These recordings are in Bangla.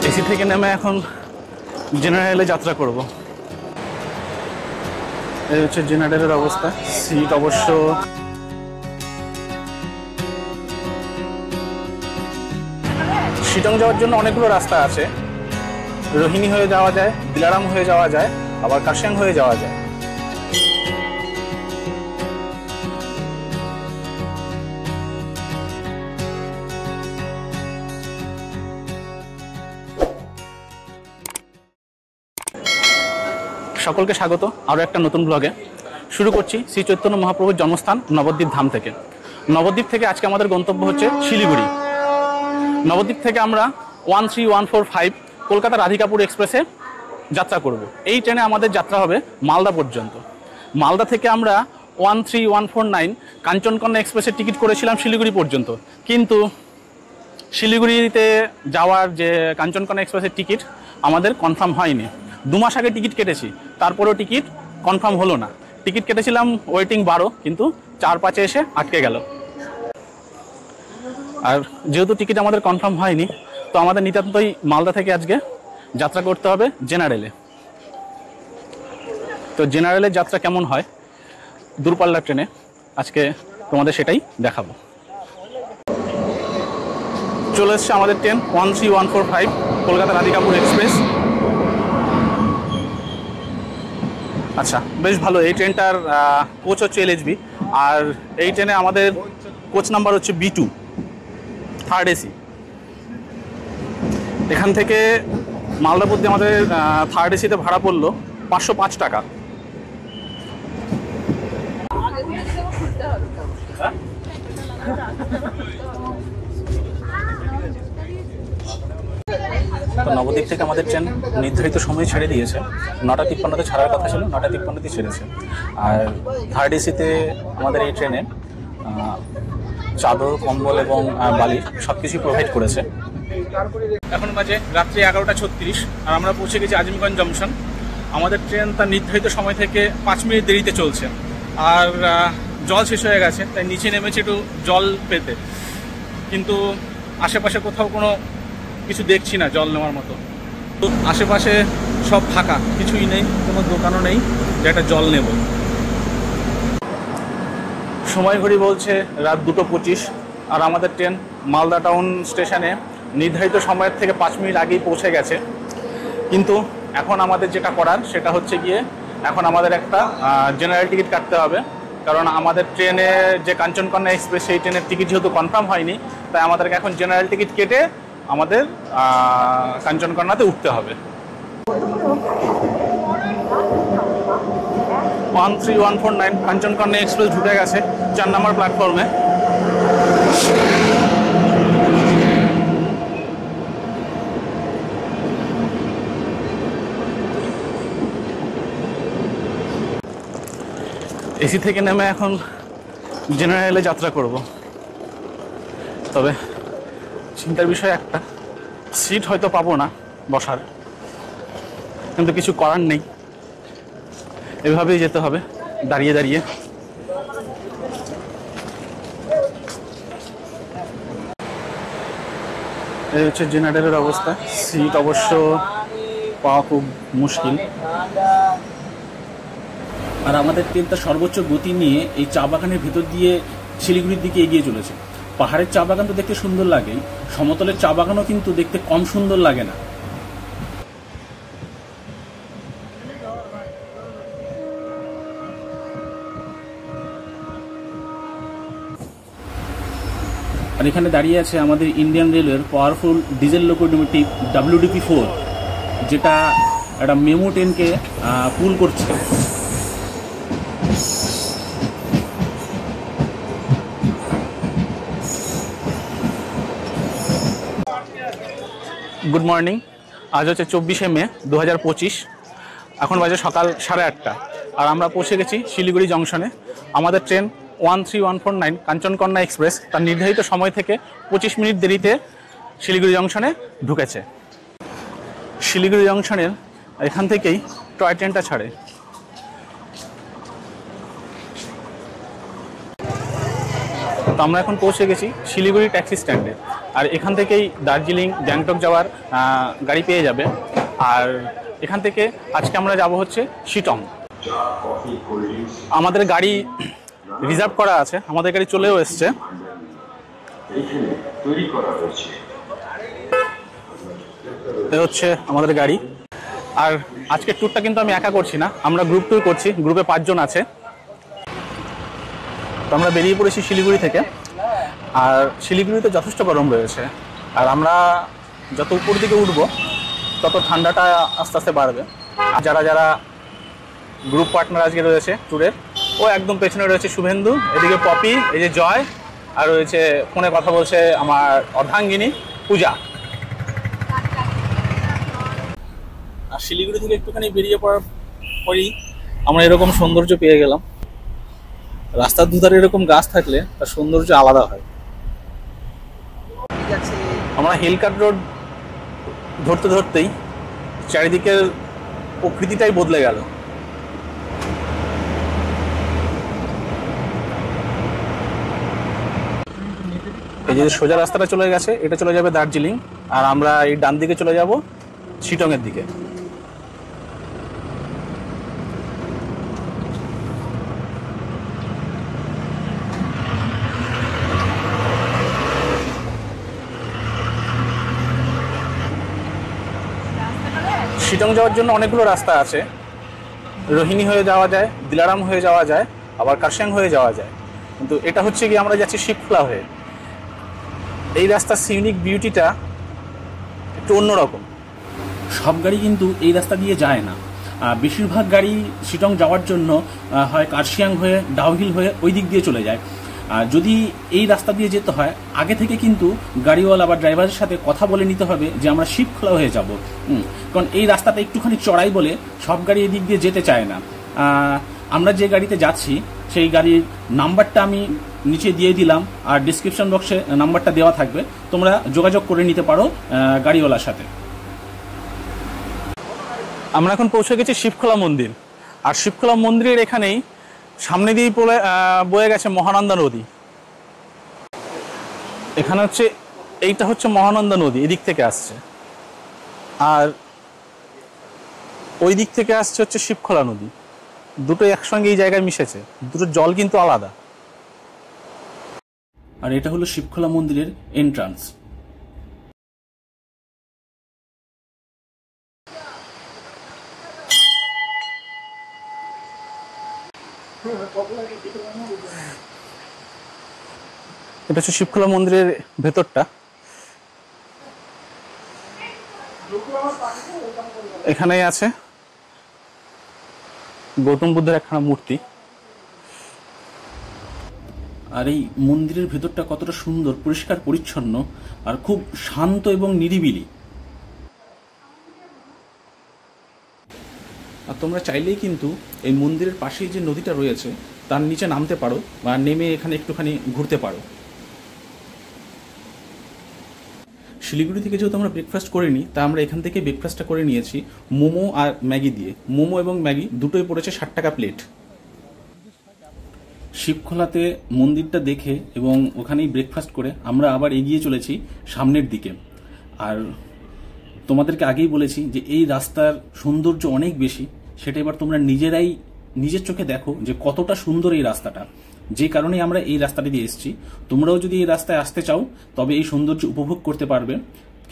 এসি থেকে নেমে এখন জেনারেলে যাত্রা করব। এই হচ্ছে জেনারেলের অবস্থা। সিট অবশ্য শিলং যাওয়ার জন্য অনেকগুলো রাস্তা আছে। রোহিণী হয়ে যাওয়া যায়, দিলারাম হয়ে যাওয়া যায়, আবার কার্শিয়াং হয়ে যাওয়া যায়। সকলকে স্বাগত আরও একটা নতুন ব্লগে। শুরু করছি শ্রী চৈতন্য মহাপ্রভুর জন্মস্থান নবদ্বীপ ধাম থেকে। নবদ্বীপ থেকে আজকে আমাদের গন্তব্য হচ্ছে শিলিগুড়ি। নবদ্বীপ থেকে আমরা 13145 কলকাতা রাধিকাপুর এক্সপ্রেসে যাত্রা করব। এই ট্রেনে আমাদের যাত্রা হবে মালদা পর্যন্ত। মালদা থেকে আমরা 13149 কাঞ্চনকন্যা এক্সপ্রেসের টিকিট করেছিলাম শিলিগুড়ি পর্যন্ত, কিন্তু শিলিগুড়িতে যাওয়ার যে কাঞ্চনকন্যা এক্সপ্রেসের টিকিট আমাদের কনফার্ম হয়নি। 2 মাস আগে টিকিট কেটেছি, তারপরেও টিকিট কনফার্ম হলো না। টিকিট কেটেছিলাম ওয়েটিং 12, কিন্তু 4-5-এ এসে আটকে গেল। আর যেহেতু টিকিট আমাদের কনফার্ম হয়নি, তো আমাদের নিতান্তই মালদা থেকে আজকে যাত্রা করতে হবে জেনারেলে। তো জেনারেলের যাত্রা কেমন হয় দূরপাল্লার ট্রেনে, আজকে তোমাদের সেটাই দেখাবো। চলে এসছে আমাদের ট্রেন 13145 কলকাতা রাধিকাপুর এক্সপ্রেস। আচ্ছা, বেশ ভালো। এই ট্রেনটার কোচ হচ্ছে LHB, আর এই ট্রেনে আমাদের কোচ নাম্বার হচ্ছে B2 থার্ড এসি। এখান থেকে মালদা পর্যন্ত আমাদের থার্ড এসিতে ভাড়া পড়লো 505 টাকা। তো নবদ্বীপ থেকে আমাদের ট্রেন নির্ধারিত সময় ছেড়ে দিয়েছে। 9টা 53-তে ছাড়ার কথা ছিল, 9টা 53-তে ছেড়েছে। আর থার্ড এসিতে আমাদের এই ট্রেনে চাদর, কম্বল এবং বালি সব কিছুই প্রোভাইড করেছে। এখন বাজে রাত্রি 11টা 36, আর আমরা পৌঁছে গেছি আজিমগঞ্জ জংশন। আমাদের ট্রেন তার নির্ধারিত সময় থেকে 5 মিনিট দেরিতে চলছে। আর জল শেষ হয়ে গেছে, তাই নিচে নেমেছে একটু জল পেতে, কিন্তু আশেপাশে কোথাও কোনো কিছু দেখছি না জল নেওয়ার মতো। তো আশেপাশে সব ফাঁকা, কিছুই নেই, কোনো দোকানও নেই যে একটা জল নেব। সময় ঘড়ি বলছে রাত 2:25, আর আমাদের ট্রেন মালদা টাউন স্টেশনে নির্ধারিত সময়ের থেকে 5 মিনিট আগেই পৌঁছে গেছে। কিন্তু এখন আমাদের যেটা করার সেটা হচ্ছে গিয়ে এখন আমাদের একটা জেনারেল টিকিট কাটতে হবে, কারণ আমাদের ট্রেনে যে কাঞ্চনকন্যা এক্সপ্রেস সেই ট্রেনের টিকিট যেহেতু কনফার্ম হয়নি, তাই আমাদেরকে এখন জেনারেল টিকিট কেটে আমাদের কাঞ্চনকন্যাতে উঠতে হবে। 13149 কাঞ্চনকন্যা এক্সপ্রেস ঢুকে গেছে 4 নম্বর প্ল্যাটফর্মে। এসি থেকে নেমে এখন জেনারেলে যাত্রা করব। তবে চিন্তার বিষয় একটা, সিট হয়তো পাবো না বসার, কিন্তু কিছু করার নেই, এভাবেই যেতে হবে দাঁড়িয়ে দাঁড়িয়ে। এই হচ্ছে জেনারেলের অবস্থা। সিট অবশ্য পাওয়া খুব মুশকিল। আর আমাদের ট্রেনটা সর্বোচ্চ গতি নিয়ে এই চা বাগানের ভিতর দিয়ে শিলিগুড়ির দিকে এগিয়ে চলেছে। পাহাড়ের চা বাগান তো দেখতে সুন্দর লাগেই, সমতলের চা বাগানও কিন্তু দেখতে কম সুন্দর লাগে না। আর এখানে দাঁড়িয়ে আছে আমাদের ইন্ডিয়ান রেলওয়ের পাওয়ারফুল ডিজেল লোকোমোটিভ WDP-4, যেটা একটা মেমো ট্রেনকে পুল করছে। Good morning. আজ হচ্ছে 24শে মে 2025। এখন বাজে সকাল 8:30, আর আমরা পৌঁছে গেছি শিলিগুড়ি জংশনে। আমাদের ট্রেন 13149 কাঞ্চনকন্যা এক্সপ্রেস তার নির্ধারিত সময় থেকে 25 মিনিট দেরিতে শিলিগুড়ি জংশনে ঢুকেছে। শিলিগুড়ি জংশনের এখান থেকেই টয় ট্রেনটা ছাড়ে। তো আমরা এখন পৌঁছে গেছি শিলিগুড়ি ট্যাক্সি স্ট্যান্ডে। আর এখান থেকেই দার্জিলিং গ্যাংটক যাওয়ার গাড়ি পেয়ে যাবে। আর এখান থেকে আজকে আমরা যাব হচ্ছে শিটং। আমাদের গাড়ি রিজার্ভ করা আছে, আমাদের গাড়ি চলেও এসছে। এ হচ্ছে আমাদের গাড়ি। আর আজকের ট্যুরটা কিন্তু আমি একা করছি না, আমরা গ্রুপ ট্যুর করছি, গ্রুপে 5 জন আছে। তো আমরা বেরিয়ে পড়েছি শিলিগুড়ি থেকে। আর শিলিগুড়িতে যথেষ্ট গরম রয়েছে, আর আমরা যত উপর দিকে উঠবো তত ঠান্ডাটা আস্তে আস্তে বাড়বে। আর যারা যারা গ্রুপ পার্টনার আজকে রয়েছে ট্যুরের, ও একদম পেছনে রয়েছে শুভেন্দু, এদিকে পপি, এই যে জয়, আর রয়েছে ফোনে কথা বলছে আমার অর্ধাঙ্গিনী পূজা। আর শিলিগুড়ি থেকে একটুখানি বেরিয়ে পড়ার পরই আমরা এরকম সৌন্দর্য পেয়ে গেলাম। রাস্তার দুধারে এরকম গাছ থাকলে তার সৌন্দর্য আলাদা হয়। আমরা হিলকাট রোড ধরতে ধরতেই চারিদিকের প্রকৃতিটাই বদলে গেল। এই যে সোজা রাস্তাটা চলে গেছে, এটা চলে যাবে দার্জিলিং, আর আমরা এই ডান দিকে চলে যাব শিটং এর দিকে। শিটং যাওয়ার জন্য অনেকগুলো রাস্তা আছে, রোহিণী হয়ে যাওয়া যায়, দিলারাম হয়ে যাওয়া যায়, আবার কার্শিয়াং হয়ে যাওয়া যায়, কিন্তু এটা হচ্ছে কি আমরা যাচ্ছি শিবখোলা হয়ে। এই রাস্তার সিউনিক বিউটিটা একটু অন্যরকম। সব গাড়ি কিন্তু এই রাস্তা দিয়ে যায় না, বেশিরভাগ গাড়ি শিটং যাওয়ার জন্য হয় কার্শিয়াং হয়ে, ডাউহিল হয়ে ওই দিক দিয়ে চলে যায়। যদি এই রাস্তা দিয়ে যেতে হয়, আগে থেকে কিন্তু গাড়িওয়ালা বা ড্রাইভারের সাথে কথা বলে নিতে হবে যে আমরা শিবখোলা হয়ে যাব। কারণ এই রাস্তাটা একটুখানি চড়াই বলে সব গাড়ি এদিক দিয়ে যেতে চায় না। আমরা যে গাড়িতে যাচ্ছি সেই গাড়ির নাম্বারটা আমি নিচে দিয়ে দিলাম, আর ডিসক্রিপশন বক্সে নাম্বারটা দেওয়া থাকবে, তোমরা যোগাযোগ করে নিতে পারো গাড়িওয়ালার সাথে। আমরা এখন পৌঁছে গেছি শিবখোলা মন্দির। আর শিবখোলা মন্দিরের এখানেই সামনে দিয়েই বয়ে গেছে মহানন্দা নদী। এখানে হচ্ছে এইটা হচ্ছে মহানন্দা নদী, এদিক থেকে আসছে, আর ওই দিক থেকে আসছে হচ্ছে শিবখোলা নদী। দুটো একসঙ্গে এই জায়গায় মিশেছে, দুটো জল কিন্তু আলাদা। আর এটা হলো শিবখোলা মন্দিরের এন্ট্রান্স। এটা হচ্ছে শিবখোলা মন্দিরের ভেতরটা। এখানেই আছে গৌতম বুদ্ধের একখানা মূর্তি। আর এই মন্দিরের ভেতরটা কতটা সুন্দর, পরিষ্কার পরিচ্ছন্ন, আর খুব শান্ত এবং নিরিবিলি। আর তোমরা চাইলেই কিন্তু এই মন্দিরের পাশেই যে নদীটা রয়েছে তার নিচে নামতে পারো, বা নেমে এখানে একটুখানি ঘুরতে পারো। শিলিগুড়ি থেকে যেহেতু আমরা ব্রেকফাস্ট করিনি, তা আমরা এখান থেকে ব্রেকফাস্টটা করে নিয়েছি মোমো আর ম্যাগি দিয়ে। মোমো এবং ম্যাগি দুটোই পড়েছে 60 টাকা প্লেট। শিবখোলাতে মন্দিরটা দেখে এবং ওখানেই ব্রেকফাস্ট করে আমরা আবার এগিয়ে চলেছি সামনের দিকে। আর তোমাদেরকে আগেই বলেছি যে এই রাস্তার সৌন্দর্য অনেক বেশি, সেটা এবার তোমরা নিজেরাই নিজের চোখে দেখো যে কতটা সুন্দর এই রাস্তাটা। যে কারণে আমরা এই রাস্তাটা দিয়ে এসেছি, তোমরাও যদি এই রাস্তায় আসতে চাও তবে এই সৌন্দর্য উপভোগ করতে পারবে,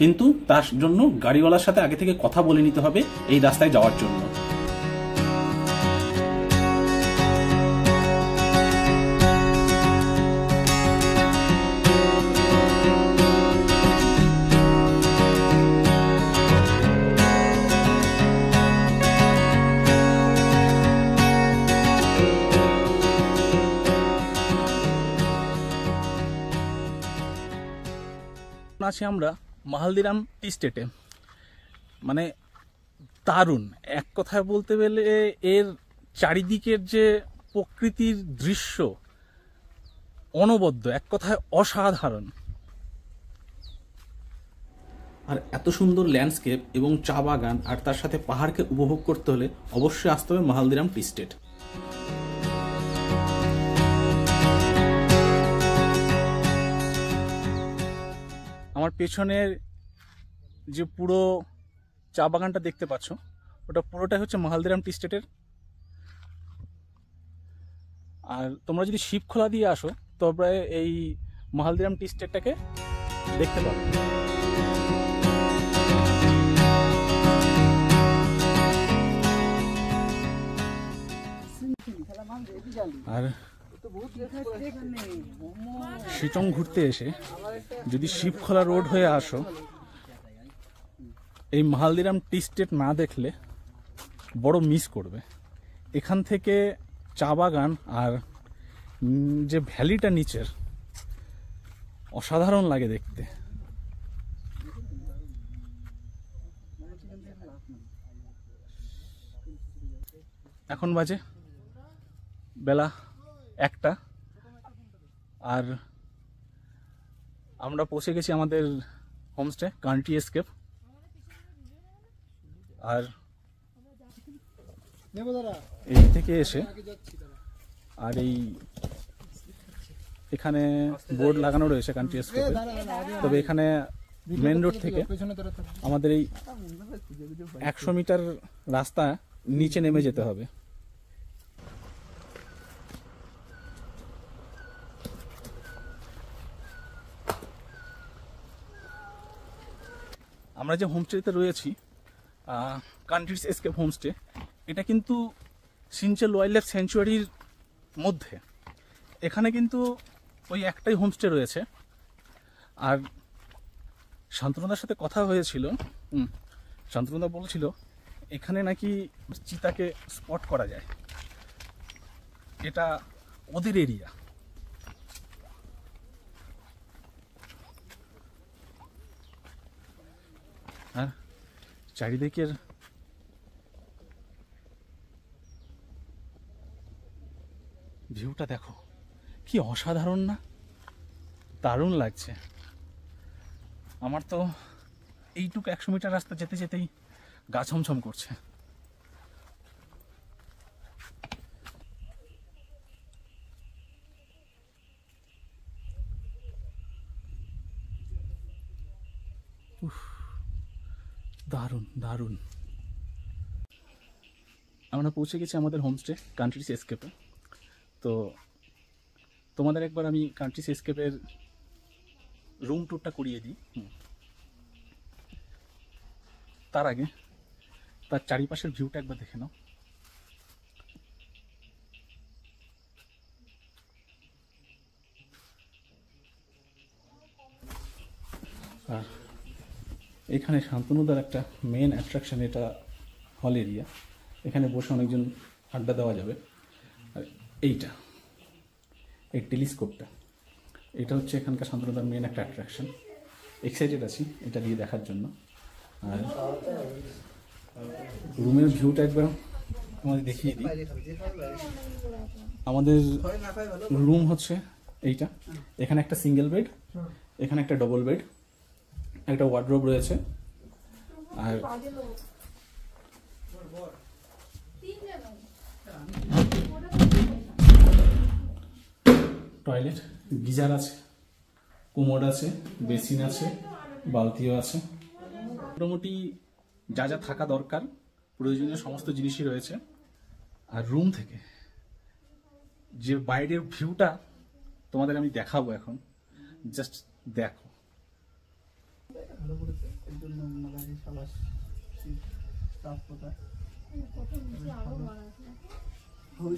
কিন্তু তার জন্য গাড়িওয়ালার সাথে আগে থেকে কথা বলে নিতে হবে এই রাস্তায় যাওয়ার জন্য। আছি আমরা মাহালদিরাম টি স্টেটে। মানে দারুণ, এক কথায় বলতে গেলে এর চারিদিকের যে প্রকৃতির দৃশ্য অনবদ্য, এক কথায় অসাধারণ। আর এত সুন্দর ল্যান্ডস্কেপ এবং চা বাগান আর তার সাথে পাহাড়কে উপভোগ করতে হলে অবশ্যই আসতে হবে মাহালদিরাম টি স্টেট। আমার পেছনের যে পুরো চা বাগানটা দেখতে পাচ্ছ, ওটা পুরোটাই হচ্ছে মাহালদিরাম টি স্টেটের। আর তোমরা যদি শিবখোলা দিয়ে আসো তবে এই মাহালদিরাম টি স্টেটটাকে দেখতে পাবে। আর শিটং ঘুরতে এসে যদি শিবখোলা রোড হয়ে আসো, এই মাহালদিরাম টি স্টেট না দেখলে বড় মিস করবে। এখান থেকে চা বাগান আর যে ভ্যালিটা নিচের অসাধারণ লাগে দেখতে। এখন বাজে বেলা 1টা, আর আমরা পৌঁছে গেছি আমাদের হোমস্টে কান্ট্রি এসকেপ। আর এই থেকে এসে আর এখানে বোর্ড লাগানো রয়েছে কান্ট্রি এসকেপে, তবে এখানে মেন রোড থেকে আমাদের এই 100 মিটার রাস্তা নিচে নেমে যেতে হবে। আমরা যে হোমস্টেতে রয়েছি কান্ট্রিজ এসকেপ হোমস্টে, এটা কিন্তু সিনচেল ওয়াইল্ড লাইফ স্যাংচুয়ারির মধ্যে। এখানে কিন্তু ওই একটাই হোমস্টে রয়েছে। আর শান্তনুদার সাথে কথা হয়েছিল, শান্তনুদা বলছিল এখানে নাকি চিতাকে স্পট করা যায়, এটা ওদের এরিয়া। আর চারিদিকের ভিউটা দেখো, কি অসাধারণ না? দারুণ লাগছে। আমার তো এইটুকু 100 মিটার রাস্তা যেতে যেতেই গা ছমছম করছে। দারুণ দারুণ। আমরা পৌঁছে গেছি আমাদের হোমস্টে কান্ট্রিজ এসকেপে। তো তোমাদের একবার আমি কান্ট্রিজ এসকেপের রুম ট্যুরটা করিয়ে দিই। তার আগে তার চারিপাশের ভিউটা একবার দেখে নাও। আর এখানে শান্তনুদার একটা মেন অ্যাট্রাকশন, এটা হল এরিয়া। এখানে বসে অনেকজন আড্ডা দেওয়া যাবে। আর এইটা, এই টেলিস্কোপটা, এটা হচ্ছে এখানকার শান্তনুদার মেন একটা অ্যাট্রাকশন। এক্সাইটেড আছি এটা দিয়ে দেখার জন্য। আর রুমের ভিউটা একবার আমাদের দেখিয়ে দিই। আমাদের রুম হচ্ছে এইটা। এখানে একটা সিঙ্গেল বেড, এখানে একটা ডবল বেড, একটা ওয়ার্ডরোব রয়েছে, আর টয়লেট, গিজার আছে, কোমোড আছে, বেসিন আছে, বালতিও আছে। মোটামুটি যা যা থাকা দরকার প্রয়োজনীয় সমস্ত জিনিসই রয়েছে। আর রুম থেকে যে বাইরের ভিউটা তোমাদের আমি দেখাবো এখন, জাস্ট দেখো।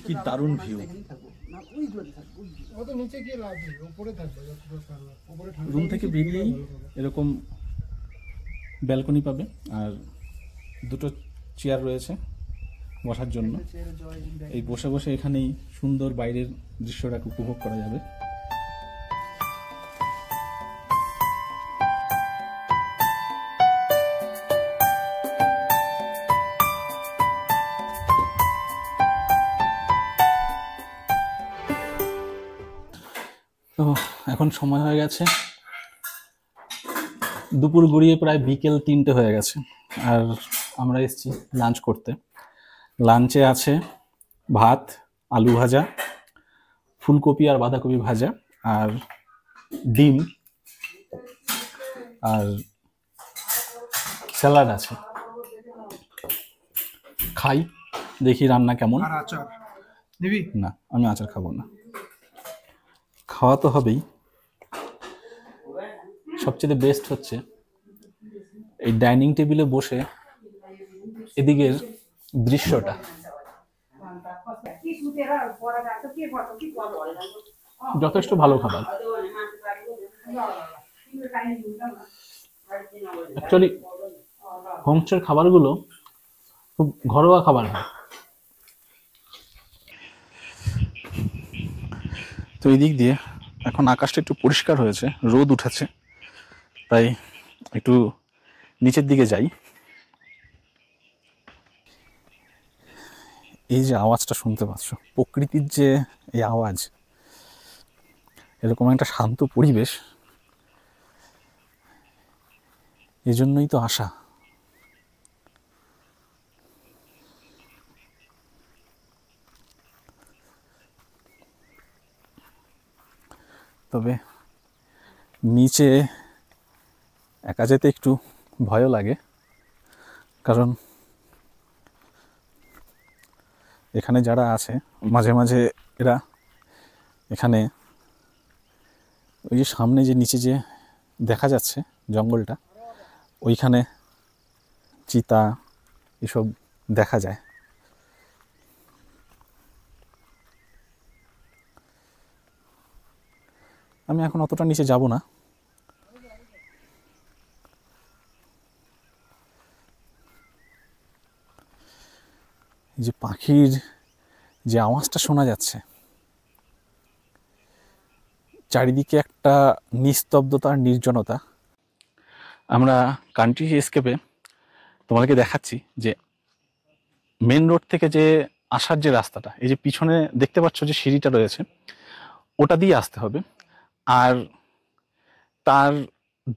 কি দারুণ ভিউ। রুম থেকে বেরিয়েই এরকম ব্যালকনি পাবে, আর দুটো চেয়ার রয়েছে বসার জন্য। এই বসে বসে এখানেই সুন্দর বাইরের দৃশ্যটাকে উপভোগ করা যাবে। তো এখন সময় হয়ে গেছে দুপুর গড়িয়ে প্রায় বিকেল 3টে হয়ে গেছে, আর আমরা এসেছি লাঞ্চ করতে। লাঞ্চে আছে ভাত, আলু ভাজা, ফুলকপি আর বাঁধাকপি ভাজা, আর ডিম, আর স্যালাড আছে। খাই, দেখি রান্না কেমন। আর আচার নিবি? না, আমি আচার খাবো না। খাওয়া তো হবেই। সবচেয়ে বেস্ট হচ্ছে এই ডাইনিং টেবিলে বসে এদিকের দৃশ্যটা। যথেষ্ট ভালো খাবার। অ্যাকচুয়ালি হোমস্টের খাবারগুলো খুব ঘরোয়া খাবার হয়। তো এই দিক দিয়ে এখন আকাশটা একটু পরিষ্কার হয়েছে, রোদ উঠেছে, তাই একটু নিচের দিকে যাই। এই যে আওয়াজটা শুনতে পাচ্ছ, প্রকৃতির যে এই আওয়াজ, এরকম একটা শান্ত পরিবেশ, এই জন্যই তো আসা। তবে নিচে একা যেতে একটু ভয়ও লাগে, কারণ এখানে যারা আছে মাঝে মাঝে এরা এখানে ওই যে সামনে যে নিচে যে দেখা যাচ্ছে জঙ্গলটা, ওইখানে চিতা এসব দেখা যায়। আমি এখন অতটা নিচে যাব না। যে পাখির যে আওয়াজটা শোনা যাচ্ছে, চারিদিকে একটা নিস্তব্ধতা আর নির্জনতা। আমরা কান্ট্রি এস্কেপে তোমাদেরকে দেখাচ্ছি যে মেন রোড থেকে যে আসার যে রাস্তাটা, এই যে পিছনে দেখতে পাচ্ছ যে সিঁড়িটা রয়েছে, ওটা দিয়ে আসতে হবে। আর তার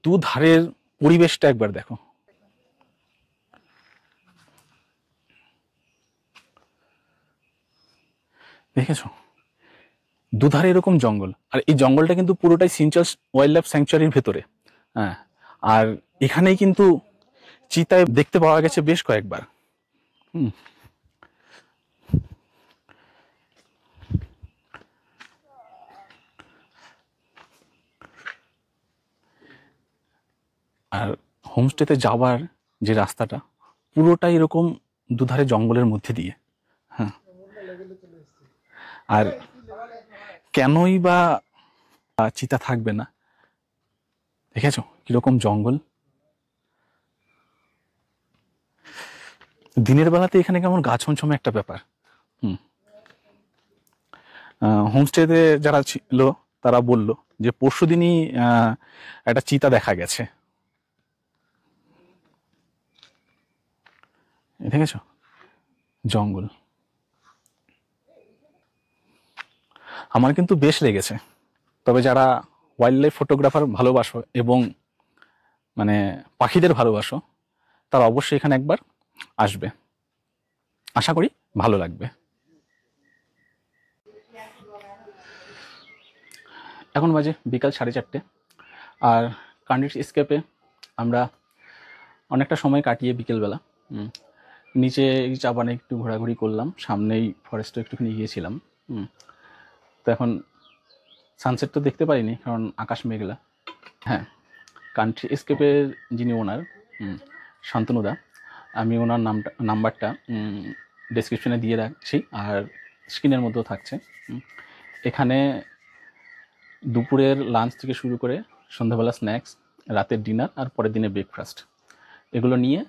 দুধারের পরিবেশটা একবার দেখো। দেখেছো, দুধারে এরকম জঙ্গল, আর এই জঙ্গলটা কিন্তু পুরোটাই সিনচার্স ওয়াইল্ড লাইফ স্যাংচুয়ারির ভেতরে। হ্যাঁ, আর এখানেই কিন্তু চিতায় দেখতে পাওয়া গেছে বেশ কয়েকবার। আর হোমস্টেতে যাওয়ার যে রাস্তাটা পুরোটাই এরকম দুধারে জঙ্গলের মধ্যে দিয়ে। হ্যাঁ, আর কেনই বা চিতা থাকবে না? দেখেছো কিরকম জঙ্গল। দিনের বেলাতে এখানে কেমন গা ছমছমে একটা ব্যাপার। হোমস্টেতে যারা ছিল তারা বলল যে পরশুদিনই একটা চিতা দেখা গেছে। দেখেছো জঙ্গল। আমার কিন্তু বেশ লেগেছে। তবে যারা ওয়াইল্ড লাইফ ফটোগ্রাফার ভালোবাসো এবং মানে পাখিদের ভালোবাসো, তারা অবশ্যই এখানে একবার আসবে। আশা করি ভালো লাগবে। এখন বাজে বিকাল 4:30, আর কান্ট্রি এস্কেপে আমরা অনেকটা সময় কাটিয়ে বিকেলবেলা নিচে চা বানে একটু ঘোরাঘুরি করলাম, সামনেই ফরেস্টও একটুখানি গিয়েছিলাম। তো এখন সানসেট তো দেখতে পারিনি কারণ আকাশ মেঘলা। হ্যাঁ, কান্ট্রি এস্কেপের যিনি ওনার শান্তনুদা, আমি ওনার নাম্বারটা ডেসক্রিপশনে দিয়ে রাখছি, আর স্ক্রিনের মধ্যেও থাকছে। এখানে দুপুরের লাঞ্চ থেকে শুরু করে সন্ধ্যাবেলা স্ন্যাক্স, রাতের ডিনার আর পরের দিনে ব্রেকফাস্ট, এগুলো নিয়ে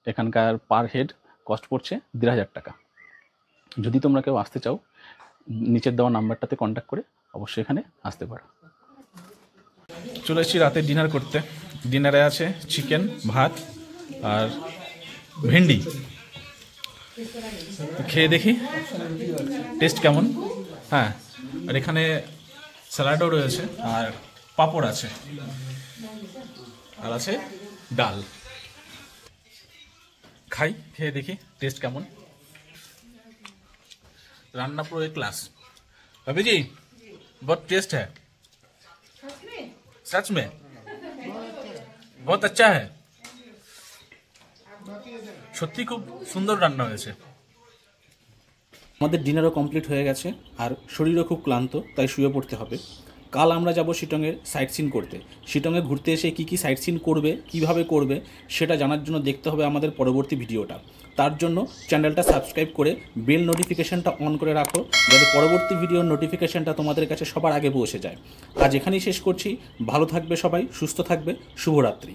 এখানকার পার হেড কস্ট পড়ছে 1,500 টাকা। যদি তোমরা কেউ আসতে চাও, নিচের দেওয়া নাম্বারটাতে কন্ট্যাক্ট করে অবশ্যই এখানে আসতে পারো। চলে এসেছি রাতে ডিনার করতে। ডিনারে আছে চিকেন, ভাত আর ভেন্ডি। খেয়ে দেখি টেস্ট কেমন। হ্যাঁ, আর এখানে স্যালাডও রয়েছে, আর পাঁপড় আছে, আর আছে ডাল। খাই, খেয়ে দেখি টেস্ট কেমন। रान्ना पूरा एक क्लास। भाभी जी बहुत टेस्ट है सच में। बहुत अच्छा है সত্যি খুব সুন্দর রান্না হয়েছে। আমাদের ডিনারও কমপ্লিট হয়ে গেছে আর শরীরও খুব ক্লান্ত, তাই শুয়ে পড়তে হবে। কাল আমরা যাব শিটংয়ের সাইট সিন করতে। শিটংয়ে ঘুরতে এসে কী কী সাইট সিন করবে, কিভাবে করবে সেটা জানার জন্য দেখতে হবে আমাদের পরবর্তী ভিডিওটা। তার জন্য চ্যানেলটা সাবস্ক্রাইব করে বেল নোটিফিকেশানটা অন করে রাখো, যাতে পরবর্তী ভিডিওর নোটিফিকেশানটা তোমাদের কাছে সবার আগে পৌঁছে যায়। আজ এখানেই শেষ করছি। ভালো থাকবে সবাই, সুস্থ থাকবে, শুভরাত্রি।